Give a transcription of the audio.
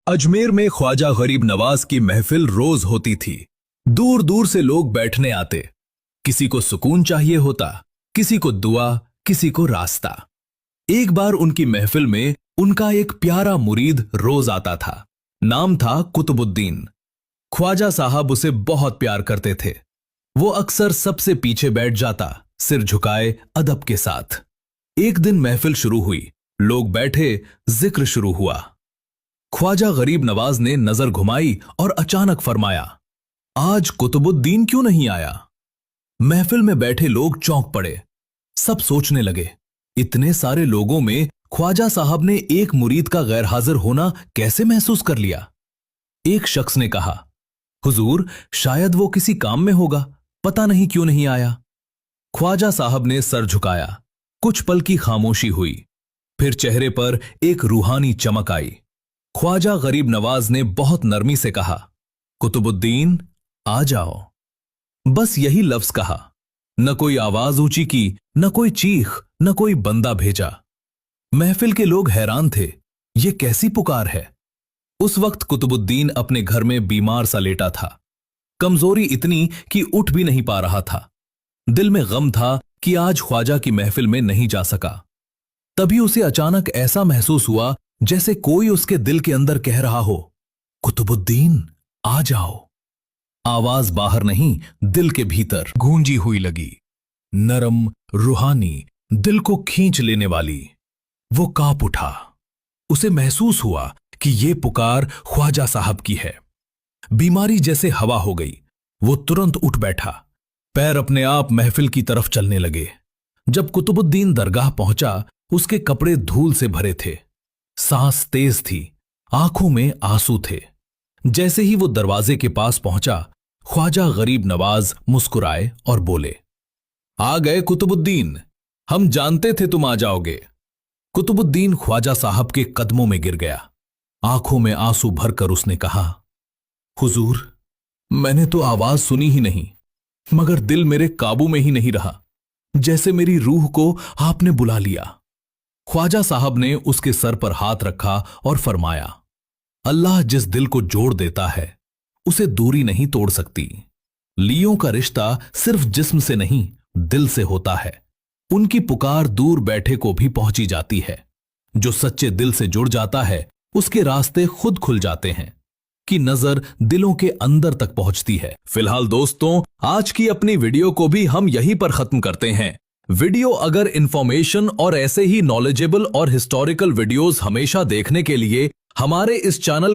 अजमेर में ख्वाजा गरीब नवाज की महफिल रोज होती थी। दूर दूर से लोग बैठने आते। किसी को सुकून चाहिए होता, किसी को दुआ, किसी को रास्ता। एक बार उनकी महफिल में उनका एक प्यारा मुरीद रोज आता था। नाम था कुतुबुद्दीन। ख्वाजा साहब उसे बहुत प्यार करते थे। वो अक्सर सबसे पीछे बैठ जाता, सिर झुकाए अदब के साथ। एक दिन महफिल शुरू हुई, लोग बैठे, जिक्र शुरू हुआ। ख्वाजा गरीब नवाज ने नजर घुमाई और अचानक फरमाया, आज कुतुबुद्दीन क्यों नहीं आया? महफिल में बैठे लोग चौंक पड़े। सब सोचने लगे, इतने सारे लोगों में ख्वाजा साहब ने एक मुरीद का गैर हाजिर होना कैसे महसूस कर लिया? एक शख्स ने कहा, हुजूर, शायद वो किसी काम में होगा, पता नहीं क्यों नहीं आया। ख्वाजा साहब ने सर झुकाया। कुछ पल की खामोशी हुई, फिर चेहरे पर एक रूहानी चमक आई। ख्वाजा गरीब नवाज ने बहुत नरमी से कहा, कुतुबुद्दीन, आ जाओ। बस यही लफ्ज कहा। न कोई आवाज ऊंची की, न कोई चीख, न कोई बंदा भेजा। महफिल के लोग हैरान थे, ये कैसी पुकार है? उस वक्त कुतुबुद्दीन अपने घर में बीमार सा लेटा था। कमजोरी इतनी कि उठ भी नहीं पा रहा था। दिल में गम था कि आज ख्वाजा की महफिल में नहीं जा सका। तभी उसे अचानक ऐसा महसूस हुआ जैसे कोई उसके दिल के अंदर कह रहा हो, कुतुबुद्दीन, आ जाओ। आवाज बाहर नहीं, दिल के भीतर गूंजी हुई लगी। नरम, रूहानी, दिल को खींच लेने वाली। वो कांप उठा। उसे महसूस हुआ कि ये पुकार ख्वाजा साहब की है। बीमारी जैसे हवा हो गई। वो तुरंत उठ बैठा। पैर अपने आप महफिल की तरफ चलने लगे। जब कुतुबुद्दीन दरगाह पहुंचा, उसके कपड़े धूल से भरे थे। सांस तेज थी, आंखों में आंसू थे। जैसे ही वो दरवाजे के पास पहुंचा, ख्वाजा गरीब नवाज मुस्कुराए और बोले, आ गए कुतुबुद्दीन, हम जानते थे तुम आ जाओगे। कुतुबुद्दीन ख्वाजा साहब के कदमों में गिर गया। आंखों में आंसू भरकर उसने कहा, हुजूर, मैंने तो आवाज सुनी ही नहीं, मगर दिल मेरे काबू में ही नहीं रहा, जैसे मेरी रूह को आपने बुला लिया। ख्वाजा साहब ने उसके सर पर हाथ रखा और फरमाया, अल्लाह जिस दिल को जोड़ देता है, उसे दूरी नहीं तोड़ सकती। लियों का रिश्ता सिर्फ जिस्म से नहीं, दिल से होता है। उनकी पुकार दूर बैठे को भी पहुंची जाती है। जो सच्चे दिल से जुड़ जाता है, उसके रास्ते खुद खुल जाते हैं कि नजर दिलों के अंदर तक पहुंचती है। फिलहाल दोस्तों, आज की अपनी वीडियो को भी हम यहीं पर खत्म करते हैं। वीडियो अगर इंफॉर्मेशन और ऐसे ही नॉलेजेबल और हिस्टोरिकल वीडियोस हमेशा देखने के लिए हमारे इस चैनल